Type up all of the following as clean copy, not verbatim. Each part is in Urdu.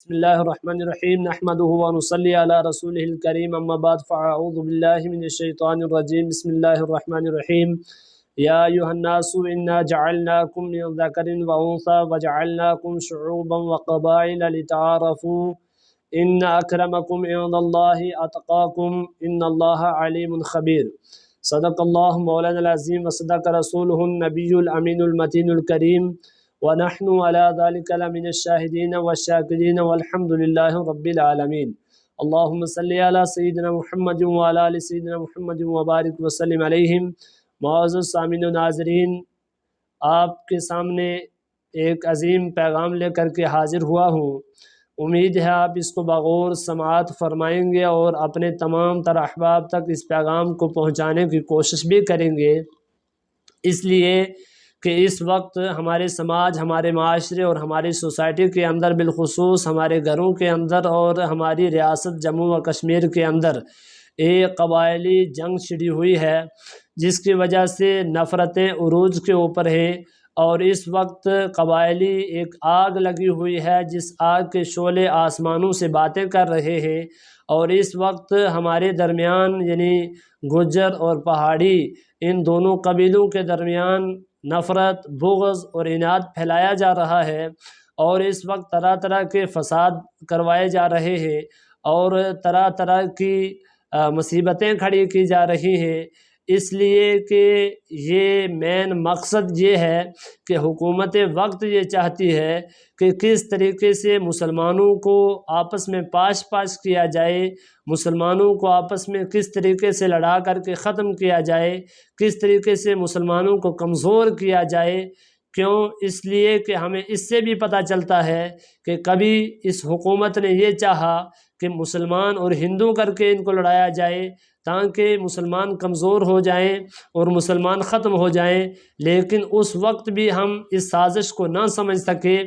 بسم اللہ الرحمن الرحیم نحمده ونصلی علی رسولہ الکریم اما بعد فاعوذ باللہ من الشیطان الرجیم بسم اللہ الرحمن الرحیم یا ایھا الناس انا جعلناکم من ذکر وانثی وجعلناکم شعوبا وقبائل لتعارفوا ان اکرمکم عند اللہ اتقاکم ان اللہ علیم خبیر۔ صدق اللہ مولانا العظیم وصدق رسولہ النبی الامین المتین الکریم ونحن على ذلك لمن الشاهدين والشاكرين والحمد لله رب العالمين۔ اللهم صل على سيدنا محمد وعلى آل سيدنا محمد وبارك وسلم علیہم۔ معزز سامعین و ناظرین، آپ کے سامنے ایک عظیم پیغام لے کر کے حاضر ہوا ہوں۔ امید ہے آپ اس کو بغور سماعت فرمائیں گے اور اپنے تمام تر احباب تک اس پیغام کو پہنچانے کی کوشش بھی کریں گے، اس لیے کہ اس وقت ہمارے سماج، ہمارے معاشرے اور ہماری سوسائٹی کے اندر، بالخصوص ہمارے گھروں کے اندر اور ہماری ریاست جموں و کشمیر کے اندر ایک قبائلی جنگ چھڑی ہوئی ہے، جس کی وجہ سے نفرتیں عروج کے اوپر ہیں، اور اس وقت قبائلی ایک آگ لگی ہوئی ہے جس آگ کے شعلے آسمانوں سے باتیں کر رہے ہیں، اور اس وقت ہمارے درمیان یعنی گجر اور پہاڑی ان دونوں قبیلوں کے درمیان نفرت، بغض اور عناد پھیلایا جا رہا ہے، اور اس وقت طرح طرح کے فساد کروائے جا رہے ہیں اور طرح طرح کی مصیبتیں کھڑی کی جا رہی ہیں، اس لیے کہ یہ مین مقصد یہ ہے کہ حکومت وقت یہ چاہتی ہے کہ کس طریقے سے مسلمانوں کو آپس میں پاش کیا جائے، مسلمانوں کو آپس میں کس طریقے سے لڑا کر کے ختم کیا جائے، کس طریقے سے مسلمانوں کو کمزور کیا جائے۔ کیوں؟ اس لیے کہ ہمیں اس سے بھی پتہ چلتا ہے کہ کبھی اس حکومت نے یہ چاہا کہ مسلمان اور ہندو کر کے ان کو لڑایا جائے تاکہ مسلمان کمزور ہو جائیں اور مسلمان ختم ہو جائیں، لیکن اس وقت بھی ہم اس سازش کو نہ سمجھ سکے۔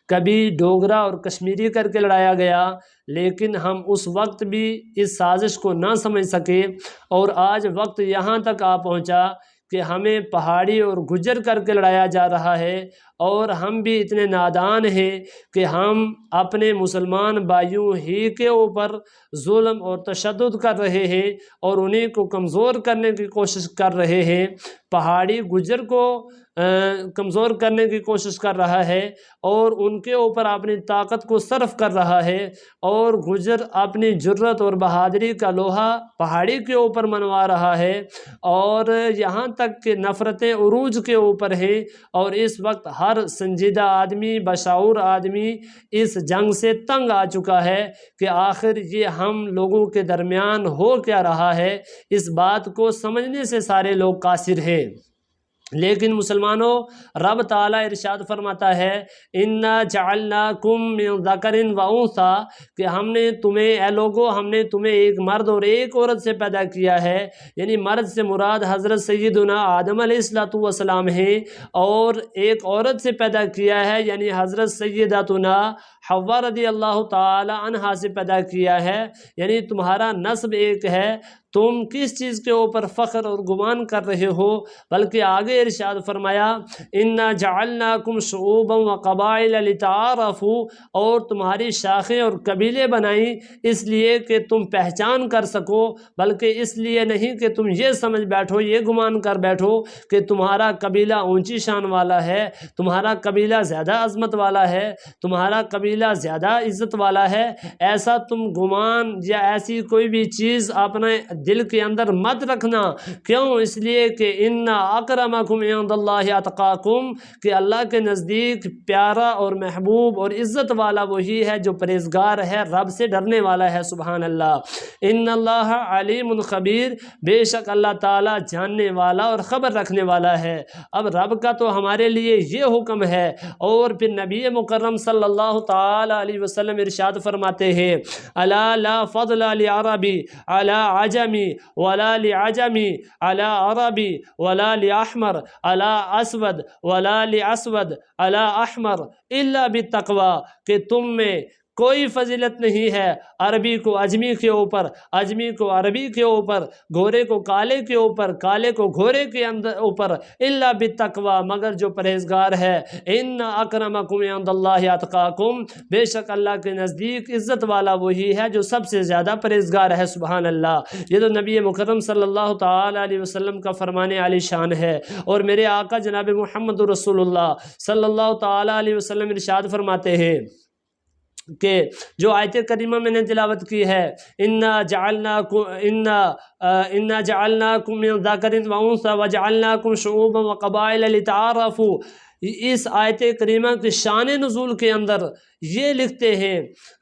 کبھی ڈوگرا اور کشمیری کر کے لڑایا گیا، لیکن ہم اس وقت بھی اس سازش کو نہ سمجھ سکے، اور آج وقت یہاں تک آ پہنچا کہ ہمیں پہاڑی اور گجر کر کے لڑایا جا رہا ہے، اور ہم بھی اتنے نادان ہیں کہ ہم اپنے مسلمان بھائیوں ہی کے اوپر ظلم اور تشدد کر رہے ہیں اور انہیں کو کمزور کرنے کی کوشش کر رہے ہیں۔ پہاڑی گجر کو کمزور کرنے کی کوشش کر رہا ہے اور ان کے اوپر اپنی طاقت کو صرف کر رہا ہے، اور گجر اپنی جرت اور بہادری کا لوہا پہاڑی کے اوپر منوا رہا ہے، اور یہاں تک کہ نفرتیں عروج کے اوپر ہیں، اور اس وقت ہر سنجیدہ آدمی، بشعور آدمی اس جنگ سے تنگ آ چکا ہے کہ آخر یہ ہم لوگوں کے درمیان ہو کیا رہا ہے۔ اس بات کو سمجھنے سے سارے لوگ قاصر ہیں، لیکن مسلمانوں، رب تعالیٰ ارشاد فرماتا ہے انا جعلناکم من ذکر و انثی، کہ ہم نے تمہیں، اے لوگو، ہم نے تمہیں ایک مرد اور ایک عورت سے پیدا کیا ہے، یعنی مرد سے مراد حضرت سیدنا آدم علیہ السلام ہیں، اور ایک عورت سے پیدا کیا ہے یعنی حضرت سیدتنا حوا رضی اللہ تعالی عنہا سے پیدا کیا ہے، یعنی تمہارا نسب ایک ہے۔ تم کس چیز کے اوپر فخر اور گمان کر رہے ہو؟ بلکہ آگے ارشاد فرمایا انا جعلناکم شعوبا وقبائل لتعارفوا، اور تمہاری شاخیں اور قبیلے بنائیں اس لیے کہ تم پہچان کر سکو، بلکہ اس لیے نہیں کہ تم یہ سمجھ بیٹھو، یہ گمان کر بیٹھو کہ تمہارا قبیلہ اونچی شان والا ہے، تمہارا قبیلہ زیادہ عظمت والا ہے، تمہارا قبیلہ زیادہ عزت والا ہے۔ ایسا تم گمان یا ایسی کوئی بھی چیز اپنے دل کے اندر مت رکھنا۔ کیوں؟ اس لیے کہ ان اکرمکم عند اللہ اتقاکم، کہ اللہ کے نزدیک پیارا اور محبوب اور عزت والا وہی ہے جو پرہیزگار ہے، رب سے ڈرنے والا ہے۔ سبحان اللہ۔ ان اللہ علیم خبیر، بے شک اللہ تعالیٰ جاننے والا اور خبر رکھنے والا ہے۔ اب رب کا تو ہمارے لیے یہ حکم ہے، اور پھر نبی مکرم صلی اللہ تعالی علیہ وسلم ارشاد فرماتے ہیں الا لا فضل لعربی علی عجمی ولا لعجمی علی عربی ولا لأحمر علی اسود ولا لأسود علی احمر الا بالتقوی، کہ تم میں کوئی فضیلت نہیں ہے عربی کو اجمی کے اوپر، اجمی کو عربی کے اوپر، گھوڑے کو کالے کے اوپر، کالے کو گھوڑے کے اوپر، الا بالتقوی، مگر جو پرہیزگار ہے۔ ان اکرمکم عند اللہ اتقاکم، بے شک اللہ کے نزدیک عزت والا وہی ہے جو سب سے زیادہ پرہیزگار ہے۔ سبحان اللہ، یہ تو نبی مکرم صلی اللہ تعالی علیہ وسلم کا فرمان عالی شان ہے۔ اور میرے آقا جناب محمد رسول اللہ صلی اللہ تعالی علیہ وسلم ارشاد فرماتے ہیں کہ جو آیت کریمہ میں نے تلاوت کی ہے، انا جعلناکم من ذکر و انثی وجعلناکم شعوبا وقبائل لتعارفوا، اس آیت کریمہ کے شان نزول کے اندر یہ لکھتے ہیں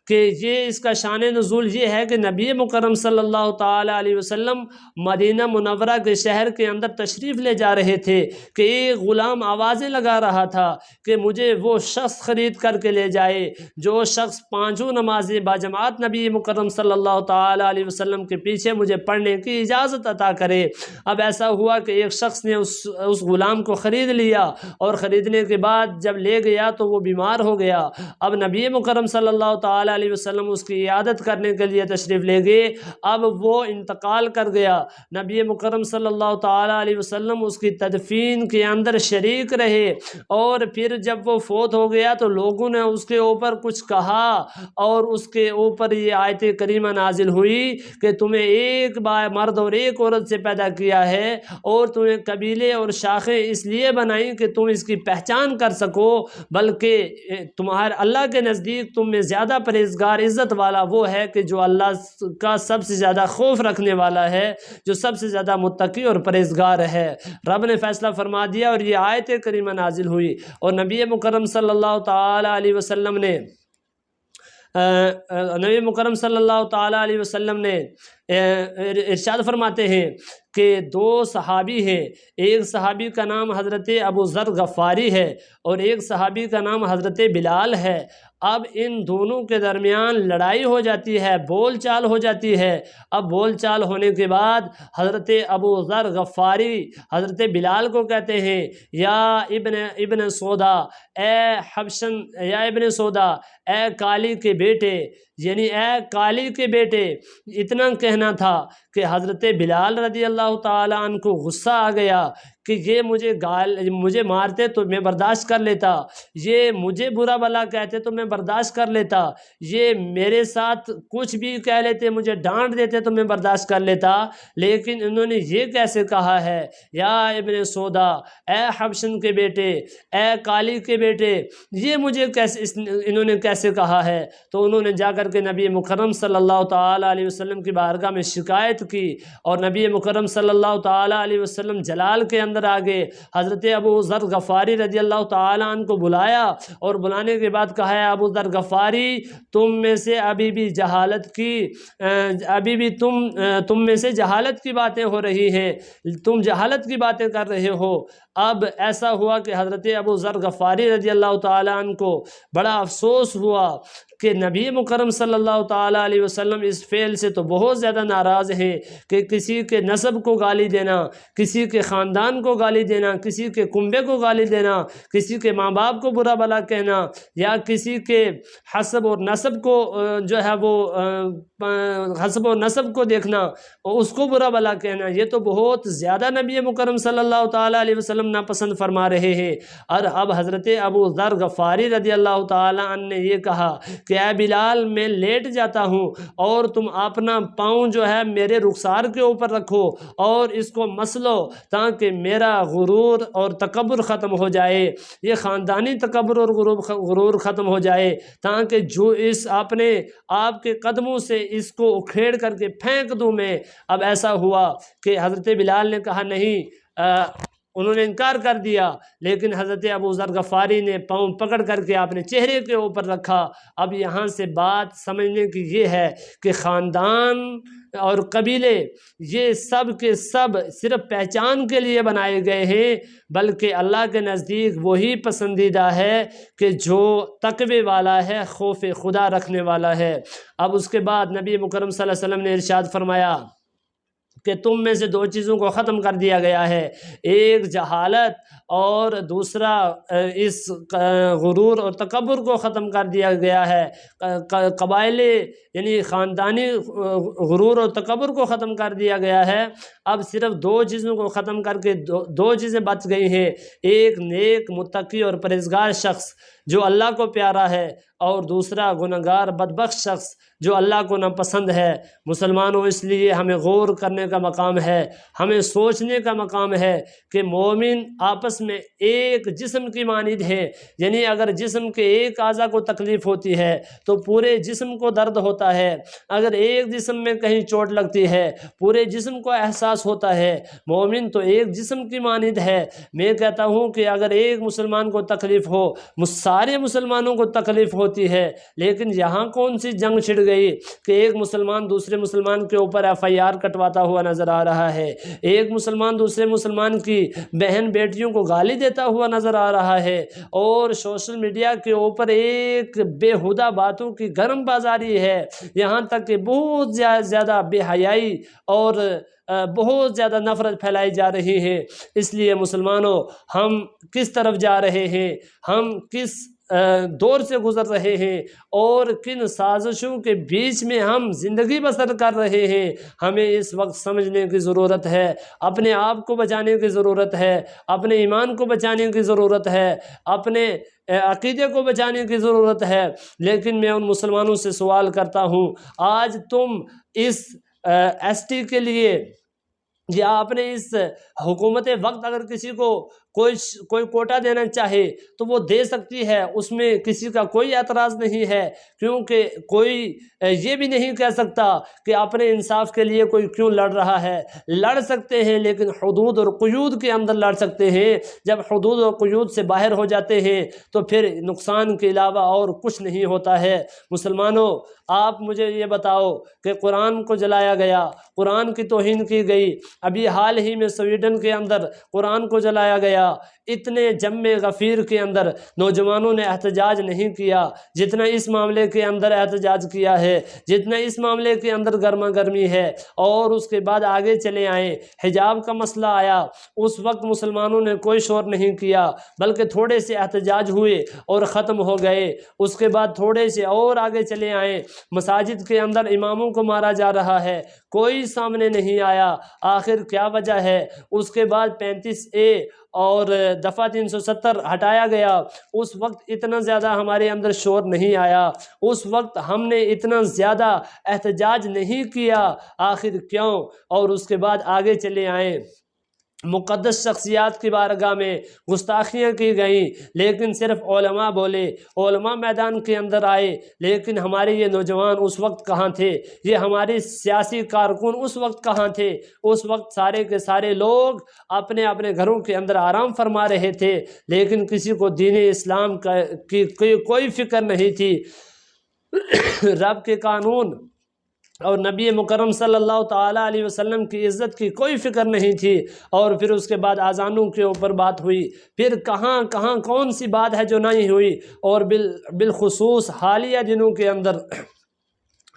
کہ یہ اس کا شان نزول یہ ہے کہ نبی مکرم صلی اللہ تعالی علیہ وسلم مدینہ منورہ کے شہر کے اندر تشریف لے جا رہے تھے کہ ایک غلام آوازیں لگا رہا تھا کہ مجھے وہ شخص خرید کر کے لے جائے جو شخص پانچوں نمازیں باجماعت نبی مکرم صلی اللہ تعالی علیہ وسلم کے پیچھے مجھے پڑھنے کی اجازت عطا کرے۔ اب ایسا ہوا کہ ایک شخص نے اس غلام کو خرید لیا، اور خریدنے کے بعد جب لے گیا تو وہ بیمار ہو گیا۔ اب نبی مکرم صلی اللہ تعالی علیہ وسلم اس کی عیادت کرنے کے لیے تشریف لے گئے۔ اب وہ انتقال کر گیا، نبی مکرم صلی اللہ تعالی علیہ وسلم اس کی تدفین کے اندر شریک رہے، اور پھر جب وہ فوت ہو گیا تو لوگوں نے اس کے اوپر کچھ کہا، اور اس کے اوپر یہ آیت کریمہ نازل ہوئی کہ تمہیں ایک مرد اور ایک عورت سے پیدا کیا ہے، اور تمہیں قبیلے اور شاخیں اس لیے بنائیں کہ تم اس کی پہچان کر سکو، بلکہ تمہارے اللہ کے نزدیک تم میں زیادہ پرہیزگار عزت والا وہ ہے کہ جو اللہ کا سب سے زیادہ خوف رکھنے والا ہے، جو سب سے زیادہ متقی اور پرہیزگار ہے۔ رب نے فیصلہ فرما دیا اور یہ آیت کریمہ نازل ہوئی، اور نبی مکرم صلی اللہ تعالی علیہ وسلم نے ارشاد فرماتے ہیں کہ دو صحابی ہیں، ایک صحابی کا نام حضرت ابو ذر غفاری ہے اور ایک صحابی کا نام حضرت بلال ہے۔ اب ان دونوں کے درمیان لڑائی ہو جاتی ہے، بول چال ہو جاتی ہے۔ اب بول چال ہونے کے بعد حضرت ابو ذر غفاری حضرت بلال کو کہتے ہیں، یا ابن سودا، اے حبشن، یا ابن سودا، اے کالی کے بیٹے، یعنی اے کالی کے بیٹے۔ اتنا کہنا تھا کہ حضرت بلال رضی اللہ تعالیٰ عنہ کو غصہ آ گیا کہ یہ مجھے مارتے تو میں برداشت کر لیتا، یہ مجھے برا بھلا کہتے تو میں برداشت کر لیتا، یہ میرے ساتھ کچھ بھی کہہ لیتے، مجھے ڈانٹ دیتے تو میں برداشت کر لیتا، لیکن انہوں نے یہ کیسے کہا ہے، یا ابن سودا، اے حبشن کے بیٹے، اے کالی کے بیٹے، یہ مجھے انہوں نے کیسے کہا ہے؟ تو انہوں نے جا کر کے نبی مکرم صلی اللہ تعالیٰ علیہ وسلم کی بارگاہ میں شکایت کی، اور نبی مکرم صلی اللہ تعالیٰ علیہ وسلم جلال کے اندر آگے حضرت ابو ذر غفاری رضی اللہ تعالیٰ عنہ کو بلایا، اور بلانے کے بعد کہا ہے، ابو ذر غفاری، تم میں سے ابھی بھی تم میں سے جہالت کی باتیں ہو رہی ہیں، تم جہالت کی باتیں کر رہے ہو۔ اب ایسا ہوا کہ حضرت ابو ذر غفاری رضی اللہ تعالیٰ عنہ کو بڑا افسوس ہوا کہ نبی مکرم صلی اللہ تعالیٰ علیہ وسلم اس فعل سے تو بہت زیادہ ناراض ہیں کہ کسی کے نسب کو گالی دینا، کسی کے خاندان کو گالی دینا، کسی کے کنبے کو گالی دینا، کسی کے ماں باپ کو برا بھلا کہنا، یا کسی کے حسب اور نسب کو جو ہے وہ حسب و نسب کو دیکھنا اور اس کو برا بھلا کہنا، یہ تو بہت زیادہ نبی مکرم صلی اللہ تعالیٰ علیہ وسلم ناپسند فرما رہے ہیں۔ اور اب حضرت ابو ذر غفاری رضی اللہ تعالیٰ عنہ نے یہ کہا کہ اے بلال، میں لیٹ جاتا ہوں اور تم اپنا پاؤں جو ہے میرے رخسار کے اوپر رکھو اور اس کو مسلو، تاکہ میرا غرور اور تکبر ختم ہو جائے، یہ خاندانی تکبر اور غرور ختم ہو جائے، تاکہ جو اس اپنے آپ کے قدموں سے اس کو اکھیڑ کر کے پھینک دوں میں۔ اب ایسا ہوا کہ حضرت بلال نے کہا نہیں، انہوں نے انکار کر دیا، لیکن حضرت ابو ذر غفاری نے پاؤں پکڑ کر کے اپنے چہرے کے اوپر رکھا۔ اب یہاں سے بات سمجھنے کی یہ ہے کہ خاندان اور قبیلے یہ سب کے سب صرف پہچان کے لیے بنائے گئے ہیں، بلکہ اللہ کے نزدیک وہی پسندیدہ ہے کہ جو تقوی والا ہے، خوف خدا رکھنے والا ہے۔ اب اس کے بعد نبی مکرم صلی اللہ علیہ وسلم نے ارشاد فرمایا کہ تم میں سے دو چیزوں کو ختم کر دیا گیا ہے، ایک جہالت اور دوسرا اس غرور اور تکبر کو ختم کر دیا گیا ہے۔ قبائلی یعنی خاندانی غرور اور تکبر کو ختم کر دیا گیا ہے۔ اب صرف دو چیزوں کو ختم کر کے دو چیزیں بچ گئی ہیں، ایک نیک متقی اور پرہیزگار شخص جو اللہ کو پیارا ہے، اور دوسرا گنہگار بدبخت شخص جو اللہ کو ناپسند ہے۔ مسلمانوں، اس لیے ہمیں غور کرنے کا مقام ہے، ہمیں سوچنے کا مقام ہے کہ مومن آپس میں ایک جسم کی مانند ہے، یعنی اگر جسم کے ایک اعضاء کو تکلیف ہوتی ہے تو پورے جسم کو درد ہوتا ہے، اگر ایک جسم میں کہیں چوٹ لگتی ہے پورے جسم کو احساس ہوتا ہے۔ مومن تو ایک جسم کی مانند ہے۔ میں کہتا ہوں کہ اگر ایک مسلمان کو تکلیف ہو سارے مسلمانوں کو تکلیف ہوتی ہے، لیکن یہاں کون سی جنگ چھڑ گئی کہ ایک مسلمان دوسرے مسلمان کے اوپر FIR کٹواتا ہوا نظر آ رہا ہے، ایک مسلمان دوسرے مسلمان کی بہن بیٹیوں کو گالی دیتا ہوا نظر آ رہا ہے، اور سوشل میڈیا کے اوپر ایک بےہودہ باتوں کی گرم بازاری ہے، یہاں تک کہ بہت زیادہ بے حیائی اور بہت زیادہ نفرت پھیلائی جا رہی ہے۔ اس لیے مسلمانوں، ہم کس طرف جا رہے ہیں، ہم کس دور سے گزر رہے ہیں اور کن سازشوں کے بیچ میں ہم زندگی بسر کر رہے ہیں، ہمیں اس وقت سمجھنے کی ضرورت ہے، اپنے آپ کو بچانے کی ضرورت ہے، اپنے ایمان کو بچانے کی ضرورت ہے، اپنے عقیدے کو بچانے کی ضرورت ہے۔ لیکن میں ان مسلمانوں سے سوال کرتا ہوں، آج تم اس ST کے لیے یا اپنے اس حکومت وقت اگر کسی کو کوئی کوٹا دینا چاہے تو وہ دے سکتی ہے، اس میں کسی کا کوئی اعتراض نہیں ہے، کیونکہ کوئی یہ بھی نہیں کہہ سکتا کہ اپنے انصاف کے لیے کوئی کیوں لڑ رہا ہے۔ لڑ سکتے ہیں لیکن حدود اور قیود کے اندر لڑ سکتے ہیں، جب حدود اور قیود سے باہر ہو جاتے ہیں تو پھر نقصان کے علاوہ اور کچھ نہیں ہوتا ہے۔ مسلمانوں، آپ مجھے یہ بتاؤ کہ قرآن کو جلایا گیا، قرآن کی توہین کی گئی، ابھی حال ہی میں سویڈن کے اندر قرآن کو جلایا گیا، اتنے جم غفیر کے اندر نوجوانوں نے احتجاج نہیں کیا جتنا اس معاملے کے اندر احتجاج کیا ہے، جتنا اس معاملے کے اندر گرما گرمی ہے۔ اور اس کے بعد آگے چلے آئے، حجاب کا مسئلہ آیا، اس وقت مسلمانوں نے کوئی شور نہیں کیا، بلکہ تھوڑے سے احتجاج ہوئے اور ختم ہو گئے۔ اس کے بعد تھوڑے سے اور آگے چلے آئے، مساجد کے اندر اماموں کو مارا جا رہا ہے، کوئی سامنے نہیں آیا، آخر کیا وجہ ہے؟ اس کے بعد 35A اور دفعہ 370 ہٹایا گیا، اس وقت اتنا زیادہ ہمارے اندر شور نہیں آیا، اس وقت ہم نے اتنا زیادہ احتجاج نہیں کیا، آخر کیوں؟ اور اس کے بعد آگے چلے آئے، مقدس شخصیات کی بارگاہ میں گستاخیاں کی گئیں، لیکن صرف علماء بولے، علماء میدان کے اندر آئے، لیکن ہمارے یہ نوجوان اس وقت کہاں تھے؟ یہ ہماری سیاسی کارکن اس وقت کہاں تھے؟ اس وقت سارے کے سارے لوگ اپنے اپنے گھروں کے اندر آرام فرما رہے تھے، لیکن کسی کو دین اسلام کی کوئی فکر نہیں تھی، رب کے قانون اور نبی مکرم صلی اللہ تعالیٰ علیہ وسلم کی عزت کی کوئی فکر نہیں تھی۔ اور پھر اس کے بعد اذانوں کے اوپر بات ہوئی، پھر کہاں کون سی بات ہے جو نہیں ہوئی، اور بالخصوص حالیہ دنوں کے اندر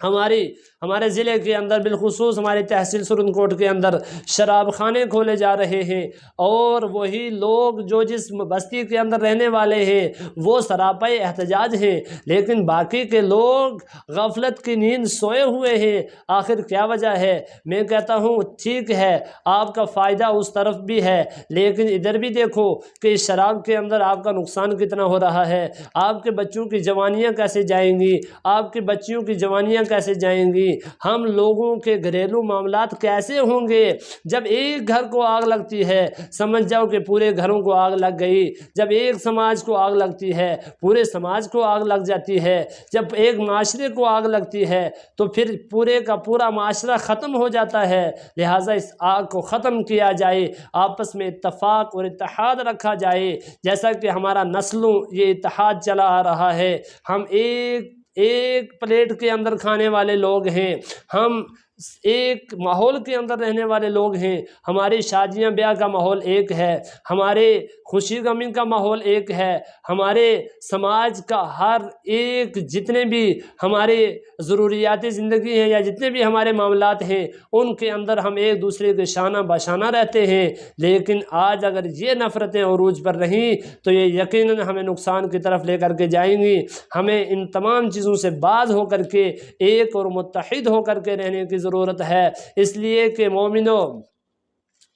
ہمارے ضلع کے اندر، بالخصوص ہماری تحصیل سرنکوٹ کے اندر شراب خانے کھولے جا رہے ہیں، اور وہی لوگ جو جس بستی کے اندر رہنے والے ہیں وہ سراپائی احتجاج ہیں، لیکن باقی کے لوگ غفلت کی نیند سوئے ہوئے ہیں۔ آخر کیا وجہ ہے؟ میں کہتا ہوں ٹھیک ہے، آپ کا فائدہ اس طرف بھی ہے، لیکن ادھر بھی دیکھو کہ اس شراب کے اندر آپ کا نقصان کتنا ہو رہا ہے، آپ کے بچوں کی جوانیاں کیسے جائیں گی، آپ کی بچیوں کی جوانیاں کیسے جائیں گی، ہم لوگوں کے گھریلو معاملات کیسے ہوں گے؟ جب ایک گھر کو آگ لگتی ہے سمجھ جاؤ کہ پورے گھروں کو آگ لگ گئی، جب ایک سماج کو آگ لگتی ہے پورے سماج کو آگ لگ جاتی ہے، جب ایک معاشرے کو آگ لگتی ہے تو پھر پورے کا پورا معاشرہ ختم ہو جاتا ہے۔ لہٰذا اس آگ کو ختم کیا جائے، آپس میں اتفاق اور اتحاد رکھا جائے، جیسا کہ ہمارا نسلوں یہ اتحاد چلا آ رہا ہے۔ ہم ایک پلیٹ کے اندر کھانے والے لوگ ہیں، ہم ایک ماحول کے اندر رہنے والے لوگ ہیں، ہماری شادیاں بیاہ کا ماحول ایک ہے، ہمارے خوشی غمی کا ماحول ایک ہے، ہمارے سماج کا ہر ایک جتنے بھی ہمارے ضروریات زندگی ہیں یا جتنے بھی ہمارے معاملات ہیں ان کے اندر ہم ایک دوسرے کے شانہ بشانہ رہتے ہیں۔ لیکن آج اگر یہ نفرتیں عروج پر رہیں تو یہ یقیناً ہمیں نقصان کی طرف لے کر کے جائیں گی۔ ہمیں ان تمام چیزوں سے باز ہو کر کے ایک اور متحد ہو کر کے رہنے کی ضرورت ہے، اس لیے کہ مومنوں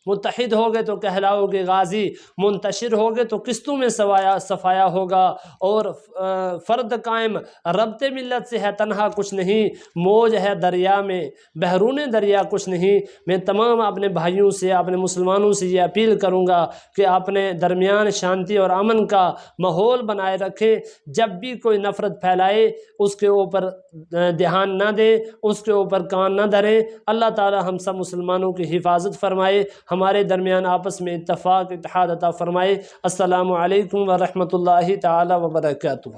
متحد ہوگے تو کہلاؤ گے غازی، منتشر ہوگے تو قسطوں میں صفایا ہوگا، اور فرد قائم ربط ملت سے ہے تنہا کچھ نہیں، موج ہے دریا میں بحرون دریا کچھ نہیں۔ میں تمام اپنے بھائیوں سے، اپنے مسلمانوں سے یہ اپیل کروں گا کہ اپنے درمیان شانتی اور امن کا ماحول بنائے رکھیں۔ جب بھی کوئی نفرت پھیلائے اس کے اوپر دھیان نہ دیں، اس کے اوپر کان نہ دھریں۔ اللہ تعالی ہم سب مسلمانوں کی حفاظت فرمائے، ہمارے درمیان آپس میں اتفاق اتحاد عطا فرمائے۔ السلام علیکم ورحمۃ اللہ تعالی وبرکاتہ۔